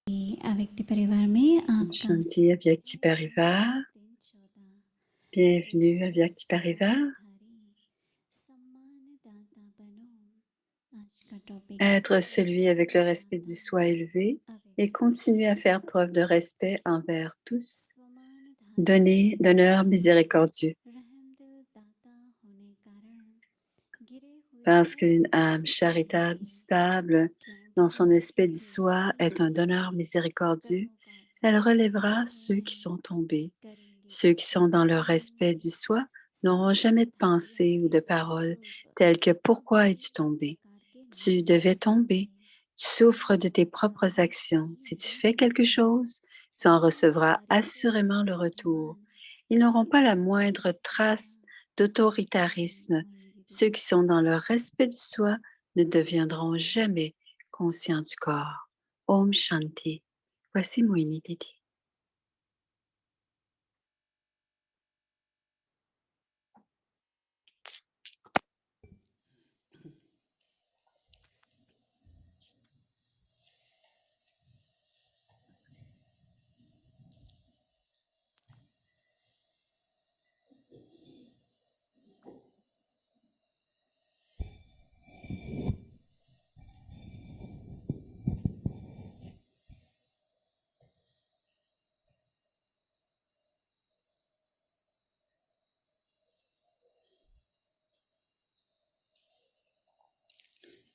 अव्यक्ति परिवार में Om आपका Shanti Avyakti Parivar. Bienvenue à Avyakti Parivar. Être celui avec le respect du soi élevé et continuer à faire preuve de respect envers tous. Donneur miséricordieux. Parce qu'une âme charitable, stable dans son esprit du soi est un donneur miséricordieux, elle relèvera ceux qui sont tombés. Ceux qui sont dans le respect du soi n'auront jamais de pensée ou de parole telles que pourquoi es-tu tombé? Tu devais tomber. Tu souffres de tes propres actions. Si tu fais quelque chose, tu en recevras assurément le retour. Ils n'auront pas la moindre trace d'autoritarisme. Ceux qui sont dans le respect du soi ne deviendront jamais conscients du corps. Om Shanti. Voici Moini Didi.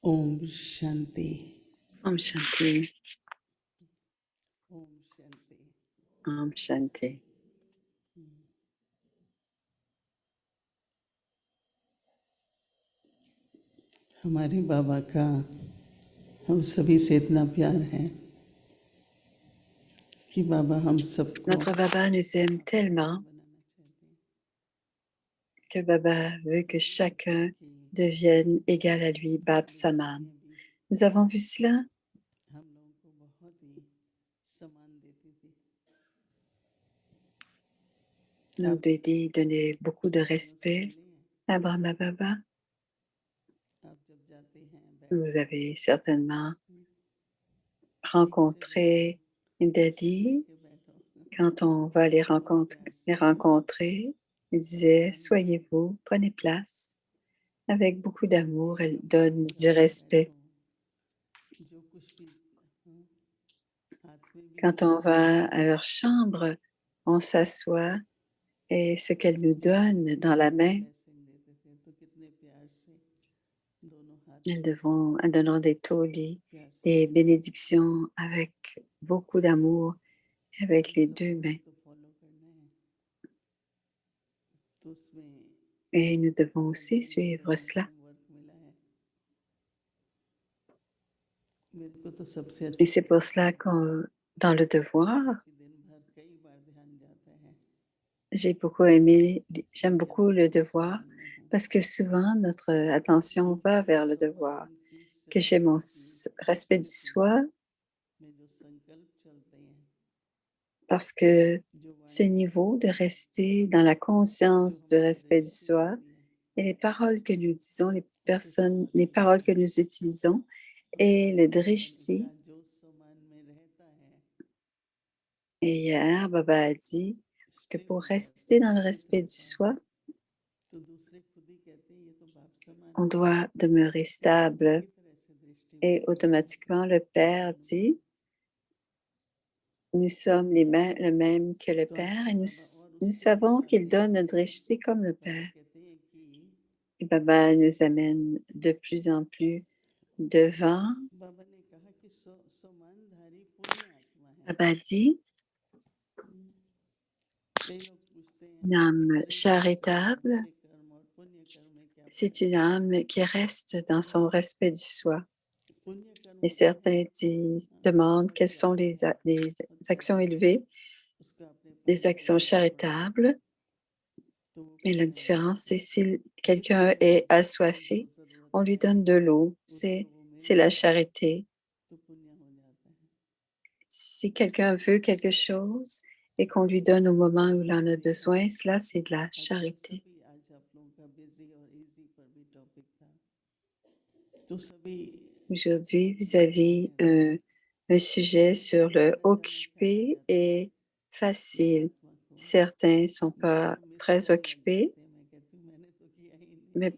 Om Shanti. Om Shanti. Om Shanti. Om Shanti. हमारे बाबा का हम सभी से इतना प्यार है कि बाबा हम सबको Notre Baba nous aime tellement que Baba veut que chacun devienne égal à lui, Bab Saman. Nous avons vu cela. हम लोगों को बहुत ही सम्मान देती थी. Nos Dédés donnaient beaucoup de respect à Brahma Baba. आप जब जाते हैं Vous avez certainement rencontré une Dédi. Quand on va les rencontrer, il disait, soyez-vous, prenez place. Avec beaucoup d'amour, elle donne du respect. Quand on va à leur chambre, on s'assoit et ce qu'elles nous donnent dans la main, elles donneront des tolis, des bénédictions avec beaucoup d'amour, avec les deux mains. Et nous devons aussi suivre cela. Et c'est pour cela que dans le devoir, j'aime beaucoup le devoir parce que souvent notre attention va vers le devoir. Que j'ai mon respect du soi parce que ce niveau de rester dans la conscience du respect du soi et les paroles que nous disons, les paroles que nous utilisons et le drishti. Et hier, Baba a dit que pour rester dans le respect du soi, on doit demeurer stable. Et automatiquement, le Père dit, nous sommes le même que le Père et nous savons qu'il donne le drishti comme le Père. Et Baba nous amène de plus en plus devant. Baba dit, une âme charitable, c'est une âme qui reste dans son respect du soi. Et certains demandent quelles sont les actions élevées, les actions charitables. Et la différence, c'est si quelqu'un est assoiffé, on lui donne de l'eau. C'est la charité. Si quelqu'un veut quelque chose et qu'on lui donne au moment où il en a besoin, cela, c'est de la charité. Aujourd'hui, vous avez un un sujet sur le occupé et facile. Certains ne sont pas très occupés, mais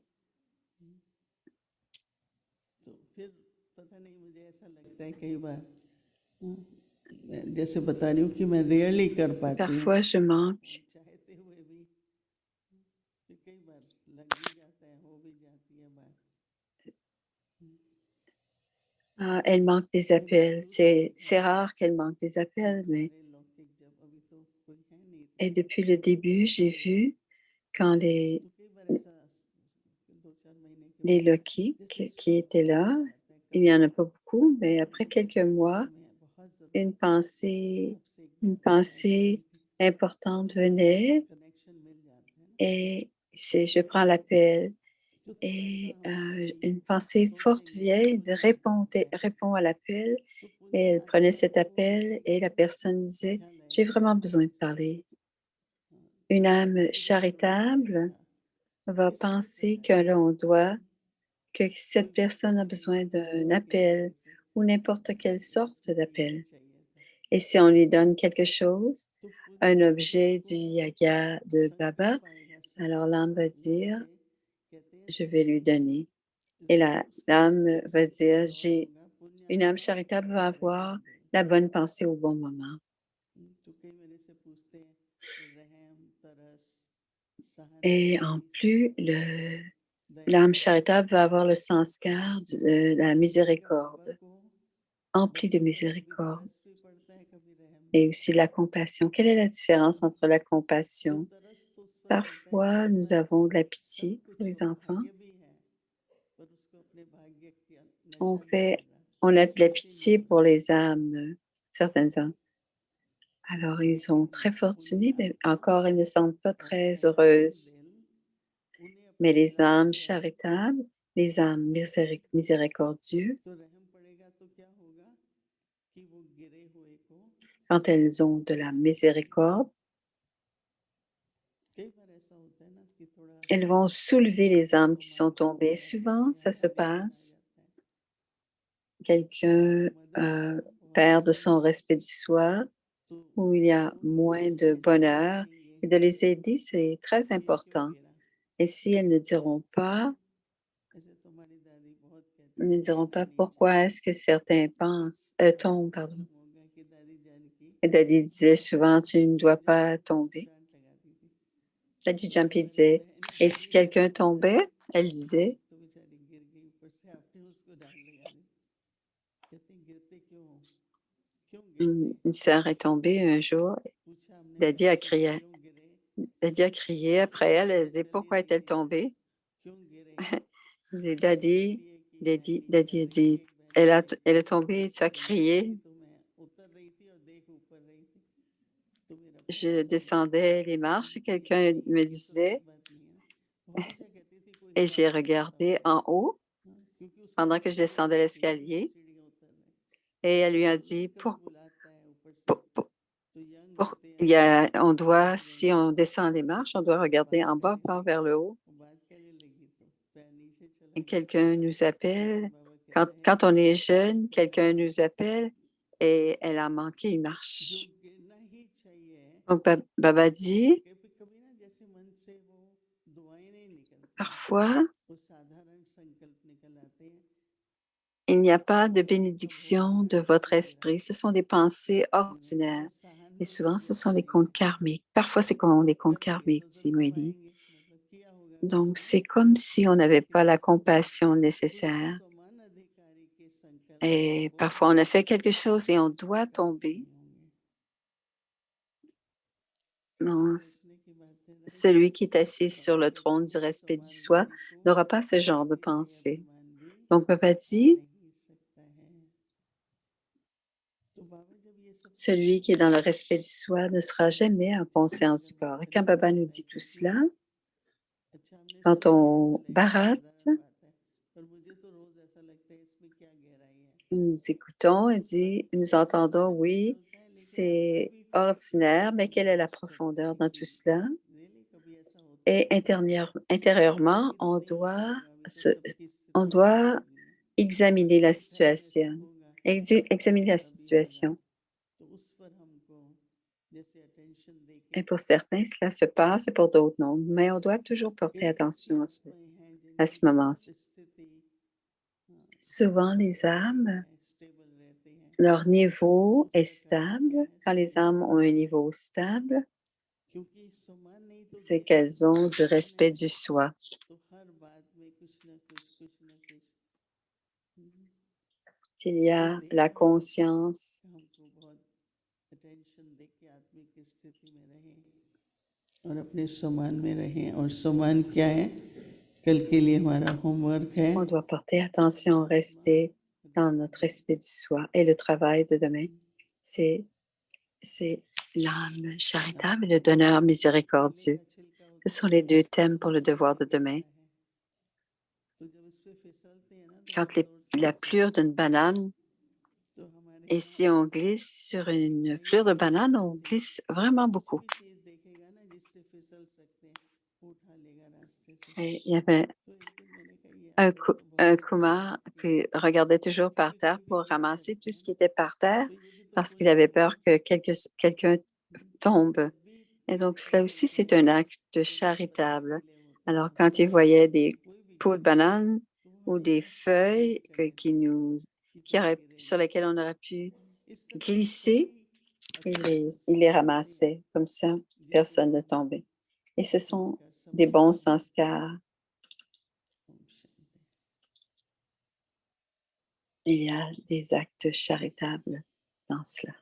तो फिर पता नहीं मुझे ऐसा लगता है कई बार मैं जैसे बता रही हूँ कि मैं रेयरली कर पाती हूँ parfois je manque. चाहते हुए भी फिर कई बार लग भी जाता है हो भी जाती है बात Elle manque des appels. C'est rare qu'elle manque des appels, mais सारे लौकिक जब अभी तो कोई है नहीं et इतना depuis le début, j'ai vu quand तो कई बार ऐसा 2-4 महीने के les बाद Loki जैसे qui étaient स्फुरण là, आ जाता है il n'y कभी en a कभी pas beaucoup, mais après मुझे quelques इस mois, समय बहुत une ज़रूरत है pensée, आपसे एक une बात करना pensée चाहती थी importante तो venait कनेक्शन मिल जाता है ना et je prends l'appel तो थोड़ा सा et हम सभी une pensée forte सोचेंगे vient, कि de कोई मुझे बोलता है répond à l'appel तो et पूरी elle बात prenait जो है cet वो हमसे appel et la कहीं personne disait, ख्याल j'ai आएगा vraiment इससे besoin de इससे parler. Une तो âme मुझे जब लग charitable जाएगा va किसी भी penser प्रकार que का l'on doit, que कोई cette भी personne a कहेगा besoin कि d'un मुझे किसी appel चीज़ से ou n'importe quelle sorte इसमें ये d'appel. चाहिए था Et si on lui donne quelque chose, तो पूरी un बात को objet du yaga de सब कर Baba, पाएगा सब alors l'âme va dire, जैसे कहते हैं je vais lui donner. Et जो उसका l'âme va सच्चा dire, भाव होगा पुण्य une âme आत्मा charitable va करेगा avoir उधर la bonne pensée au bon moment. तो कई मेरे से पूछते हैं रहम तरस Et en सहानुभूति plus, दया l'âme charitable va avoir le sanskar de la मैंने देखा बाबा miséricorde, को empli de बाबा को कभी miséricorde. तरस भी पड़ता है कभी रहम भी Et aussi la compassion. Quelle est la différence entre la तो compassion? तरस तो उस पर पड़ता है Parfois, जिसके nous पास avons de la सब pitié pour कुछ les हो enfants. भाग्य भी है पर उसको अपने भाग्य की On नशा नहीं fait, चढ़ रहा on a de la ऐसी pitié माँ pour les âmes, certaines âmes. Alors, ils sont लेकिन très पुण्य fortunés, mais आत्मा encore, ils ne sont pas और très रहम heureuses. दिल उन्हें Mais अपने les âmes राज्य आएगा charitables, les âmes miséricordieux, तो रहम पड़ेगा तो क्या होगा कि वो गिरे हुए को quand elles ont de la miséricorde, कई बार ऐसा होता है ना कि थोड़ा elles vont soulever les âmes qui sont हमारे को tombées. लग जाता है Souvent, कि ça se हमारे पे आ passe, जाता है quelqu'un तो मदद बहुत perd de ज़रूरी son है respect du soi, तो où il y a उनको moins de कैसे bonheur, देखेंगे et de les aider, c'est très कि ये क्यों important. गिरा Et si elles ne diront pas, ऐसे तो हमारी दादी बहुत कहती elles ne थी diront गिरना pas नहीं pourquoi चाहिए est-ce que certains tombent, आपको pardon. मालूम होगा कि दादी जान की Et Daddy disait souvent, tu ne dois दादी pas जान उसको tomber. डांट लगाती थी Daddy और Jumpy हमारी disait, बहन et si कभी quelqu'un गिरती थी ना tombait, elle disait, तो बेचारी गिर गई ऊपर से आपने उसको डांट लगा दी कहते गिरते क्यों क्यों गिरते une sœur est tombée un jour, पूछा हमने Daddy a उनसे कि crié. क्यों गिरे Daddy a crié après elle, elle disait, pourquoi नहीं est-elle गिरा tombée? क्यों गिरे Elle dit, तो Daddy, कहती है कि मैं Daddy, नहीं Daddy a जान रही थी dit, एक बहन मेरी elle est tombée, tu as बोली गिरी crié. थी तो मैं उतर रही थी और देख ऊपर रही थी तो मेरा पैर Je फिसल गया descendais les marches et quelqu'un नहीं me ये तो disait, गलत बात नहीं है वो हमेशा कहती थी कोई et j'ai हाथ नहीं regardé उठाता en haut क्योंकि उसको pendant que je लगता है वो descendais गिरती है l'escalier सीढ़ियाँ उतर रहे et elle lui तो a कभी dit, कभी बुलाता है ऊपर से pour- pour- तो यंग होते हैं on तो doit, भाग si जाएंगे on descend les marches, on doit उससे regarder बात en bas, करने pas लगी vers le haut. वो बात करने लगी तो पैर नीचे चला Et गया quelqu'un nous लेकिन appelle. बाबा कहता है Quand on est बात jeune, को याद quelqu'un nous रखना appelle et elle a manqué une जो marche. गिरना ही चाहिए Donc, Baba dit, कभी कभी ना जैसे मन से वो दुआएं नहीं निकलती हैं parfois, वो साधारण संकल्प निकल आते हैं il n'y a pas de आपका बोलना bénédiction de votre क्यों गिरा esprit. Ce sont des pensées वो ordinaires. Et souvent, सहानुभूति ce sont होती les है comptes karmiques. Parfois, c'est comme des comptes करेंगे karmiques, तो dit जरूर Noélie. पाएंगे मतलब किया होगा Donc, कुछ c'est comme si on n'avait लेकिन pas la जैसे compassion उस nécessaire. समान अधिकारी के संकल्प में Et वो parfois, on a fait quelque chose et on कुछ doit प्रकार के tomber. नहीं होंगे तो Non, सोचने की बात है right celui qui est assis sur बाबा le कहते trône हैं du कि respect du सवाल soi बुद्धि को n'aura pas ce genre de कभी भी pensée. अभिमान भी Donc, Papa आ dit, नहीं सकता है तो बाबा जब ये सब celui qui est dans सिखाते le हैं respect du soi ne sera jamais en तो अच्छा conscience लगता du है corps. बात Et quand करने में Baba अच्छा nous लगता है dit tout क्योंकि cela, अच्छा हमने quand सुना है ऐसा on लगता है baratte, साधारण बात है पर मुझे तो रोज ऐसा लगता है इसमें क्या गहराई है nous écoutons et dit, सबका nous एक entendons, उदाहरण oui, निकलता है लेकिन अंदर c'est भी फिर ordinaire, mais quelle est la प्रयास करते profondeur हैं dans tout कि cela? रियली कभी ऐसा होता Et है लेकिन intérieurement, अभी तो नहीं है होगा अभी तो सबकी on स्थितियां अलग doit चल रही हैं examiner la लेकिन शायद ऐसा situation. होगा Examinez la कभी हो रहा situation. है तो उस पर हमको जैसे अटेंशन दे के Et pour certains, cela se passe et pour d'autres, non. Mais on doit toujours porter एक अच्छी attention आत्माएं हैं à ce जिनकी moment-ci. स्थिति Souvent, les रहती âmes, है स्टेबल रहती है leur तो niveau est उसका कारण क्या stable. है Quand les âmes सम्मान ont un है niveau stable, क्योंकि सम्मान नहीं तो c'est देखो qu'elles ont du देखते respect हैं du soi. तो हर बात में कुछ ना कुछ S'il y जो a देख la रहे हैं conscience, हमको बहुत अटेंशन दे के आत्मिक स्थिति में रहें और अपने सम्मान में रहें और सम्मान क्या है कल के लिए हमारा होमवर्क है on doit porter attention, rester dans notre respect du soi. Et le travail de demain, c'est l'âme charitable et le donneur केले miséricordieux. का छिलका Ce होता sont है les deux thèmes pour le devoir de demain. तो जब उस पे फिसलते हैं ना तो Quand बहुत जोर से la फिसलते plure d'une banane, तो हमारे et यहाँ si on glisse sur une plure de banane, on glisse vraiment कुछ beaucoup. भी चीज देखेगा ना जिससे फिसल सकते हैं वो उठा लेगा रास्ते से Et il y avait तो एक दिन मैंने कहा ये आदत तो बहुत un अच्छी है Kumar कि qui regardait हम toujours par कभी terre कभी भी pour गिर ramasser सकते tout ce हैं qui était par terre तो ये भी तो parce qu'il avait पॉसिबल है peur que quelqu'un tombe. जब भी Et कोई donc, cela aussi, फिसलता c'est है un acte तो जो पत्ते charitable. गीले होते Alors, हैं quand il voyait des कोई भी peaux de गिरता है banane तो वो ou हमें des feuilles encourage करना कि तुम sur गिरे lesquelles on aurait pu नहीं इस तरह से glisser, सभी अटेंशन il les सेंटर पे ramassait. Comme ça, जिससे personne ne हमारा tombait. Et ce sont संस्कार des सम्मान bons का हो sanskars. Om Shanti Il y a des actes charitables dans cela.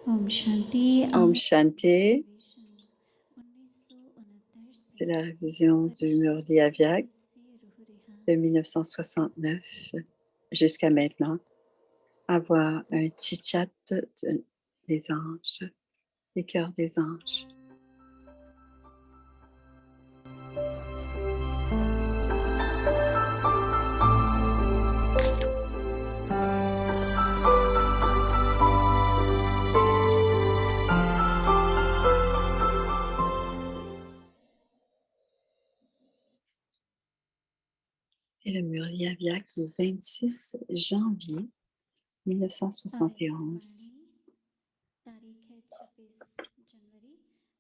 Om Shanti Om Shanti, 1969 c'est से la révision du Murli Avyak से रूह रिहा de 1969 jusqu'à maintenant. Avoir un chit-chat des anges, des cœurs des anges. C'est le Murli Avyak du 26 janvier 1971. तारीख है 26 जनवरी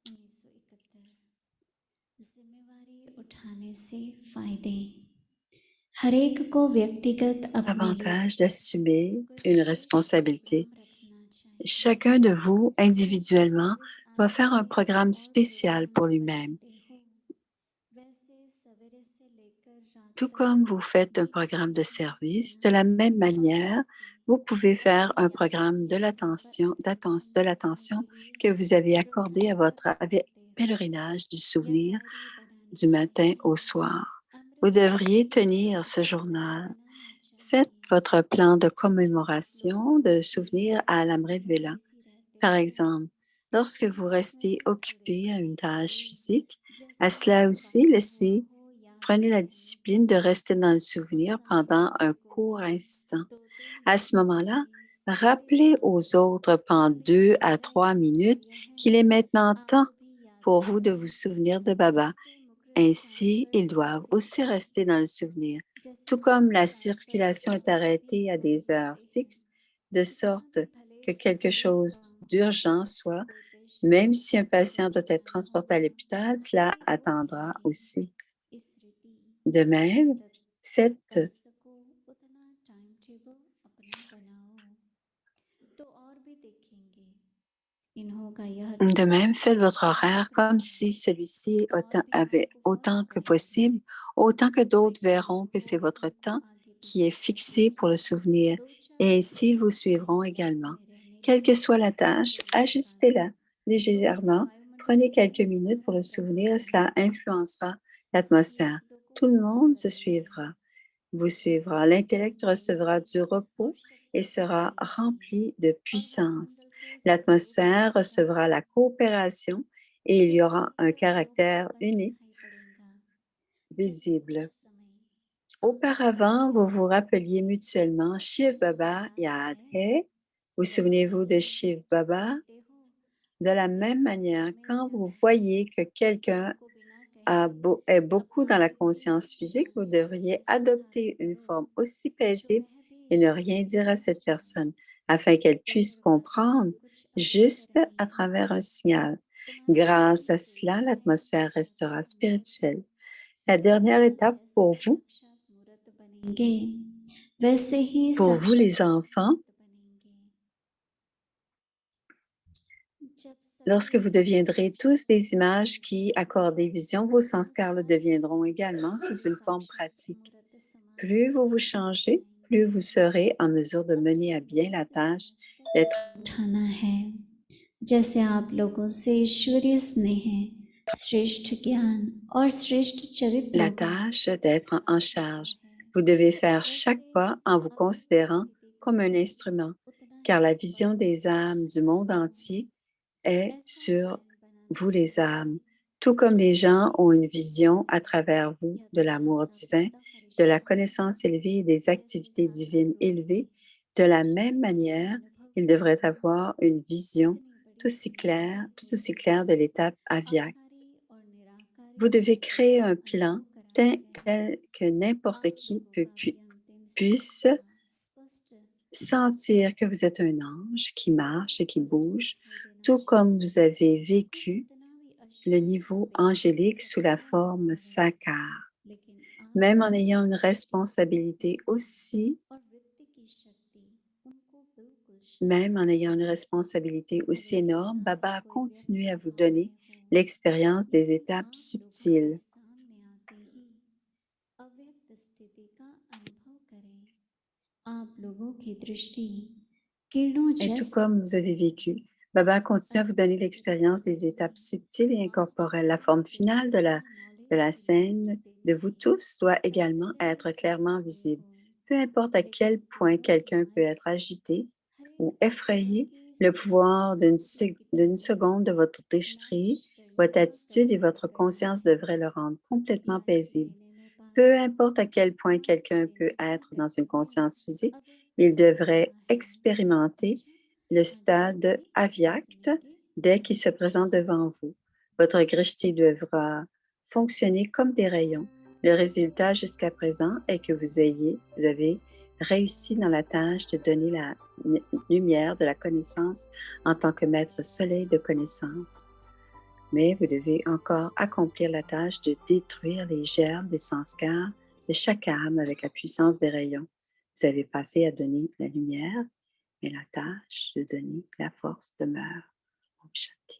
1971 जिम्मेवारी उठाने से फायदे हर एक को व्यक्तिगत अपने लिए Avantage d'assumer कोई une विशेष responsabilité. प्रोग्राम रखना चाहिए Chacun de vous, individuellement, service doit आदि faire un programme और spécial प्रोग्राम pour lui-même. बनाते हो वैसे सवेरे से लेकर रात Tout तक comme vous faites un बीच programme de बीच में service, de उठना la même और manière, ऐसे vous pouvez faire un या programme de पर l'attention, अटेंशन de रखने l'attention के लिए que vous avez accordé à programme votre रख सकते हो pèlerinage du या souvenir डायरी बनानी du matin चाहिए au soir. Vous अमृत devriez वेला tenir ce यादगार journal. बनाना Faites चाहिए votre plan de समझो आप commémoration, लोग de उसके souvenir à l'Amrit में Vela. बिजी रहते Par हो exemple, lorsque तो vous उसमें restez भी थोड़े occupé से à une tâche करिए physique, à जैसे cela aussi, वाचा हुआ हो या prenez la नहीं discipline de rester dans le उस souvenir समय pendant किसी un को court भी instant. दो तीन À ce मिनट के moment-là, लिए सोचते rappelez हुए aux autres pendant अभी 2 à मेरा 3 minutes यह है qu'il est maintenant temps आप भी याद pour vous de vous करें souvenir de Baba. जैसे मुखरित स्थान Ainsi, पर ils ध्यान doivent aussi दीजिए rester dans le souvenir. जैसे Tout comme मुखरित la स्थान पर circulation est कभी कभी arrêtée à बड़े des heures होते हैं fixes, de कितना sorte भी भले que quelque ज़रूरी chose काम हो d'urgent soit, कोई même patient si un hospital patient में doit être जाना transporté à होगा l'hôpital, cela कोई रो रहा attendra है aussi. इस रीति De जितनी même, मदद faites कर सको उतना टाइम टेबल अपना बनाओ तो और भी देखेंगे इन्हों का यह De दिन même, faites votre आज horaire comme प्रेम si celui-ci तो और भी avait आपको autant फर्क que पड़ेगा possible, autant que कोई d'autres काम verront que हो c'est votre उनको temps आगे qui est पीछे fixé pour करके le souvenir, दो चार et मिनट ainsi vous अपने suivront ट्रैक également. में रहने Quelle का que soit la tâche, जैसे रेल ajustez-la गाड़ी 2 से légèrement, वायुमंडल prenez quelques में minutes pour सहारा le souvenir et प्रवाह cela है influencera सभी l'atmosphère. शब्दों को Tout le ग्रहण monde se करिए suivra, vous suivra. भगवान L'intellect स्मरण recevra करिए du और repos et शक्ति को sera देखिए rempli de और puissance. वायुमंडल को सहयोग L'atmosphère मिलेगा recevra la coopération et il y फिर aura un एक caractère रूखापन unique, दिखाई पड़ेगा जैसे कुछ visible. समय आप Auparavant, vous vous rappeliez थे mutuellement Shiv तुम्हें Baba याद Yad है Hai. Vous वैसे souvenez-vous de ही Shiv जब Baba? देखते हो De la कोई même manière, हमें quand vous ज्यादा voyez que quelqu'un आपको बिना est beaucoup dans la conscience physique, vous devriez adopter une forme aussi paisible et ne rien dire à cette personne afin qu'elle puisse comprendre juste à travers un signal. Grâce à cela, l'atmosphère restera spirituelle. La dernière étape वैसे ही pour vous साक्षात les enfants, बनेंगे जब lorsque सभी vous deviendrez साक्षात tous des images qui accordent des visions, vos sanskars le deviendront également sous une forme pratique. Plus vous vous changez, plus vous serez en mesure de mener à bien la tâche d'être उठाना है जैसे आप लोगों से ईश्वरीय स्नेह श्रेष्ठ ज्ञान और श्रेष्ठ चरित्रों la का tâche d'être en charge. Vous devez faire chaque pas en vous considérant comme un instrument, car la vision des âmes du monde entier est sur vous les âmes, tout comme les gens ont une vision à travers vous de l'amour divin, de la connaissance élevée et des activités divines élevées. De la même manière, ils devraient avoir une vision tout aussi claire de l'étape aviaque. Vous devez créer un plan tel que n'importe qui puisse sentir que vous êtes un ange qui marche et qui bouge, tout comme vous avez vécu le niveau angélique sous la forme sakar, même en ayant une responsabilité aussi énorme, Baba a continué à vous donner l'expérience des étapes subtiles. Et tout comme vous avez vécu, Baba continue à vous donner l'expérience des étapes subtiles et incorporelles. La forme finale de la scène de vous tous doit également être clairement visible. Peu importe à quel point quelqu'un peut être agité ou effrayé, le pouvoir d'une seconde de votre drishti, votre attitude et votre conscience devraient le rendre complètement paisible. Peu importe à quel point quelqu'un peut être dans une conscience physique, il devrait expérimenter le stade avyakt dès qu'il se présente devant vous. Votre grishti devra fonctionner comme des rayons. Le résultat jusqu'à présent est que vous avez réussi dans la tâche de donner la lumière de la connaissance en tant que maître soleil de connaissance. Mais vous devez encore accomplir la tâche de détruire les germes des sanskars de chaque âme avec la puissance des rayons. Vous avez passé à donner la lumière, mais la tâche de donner la force demeure. Om Shanti.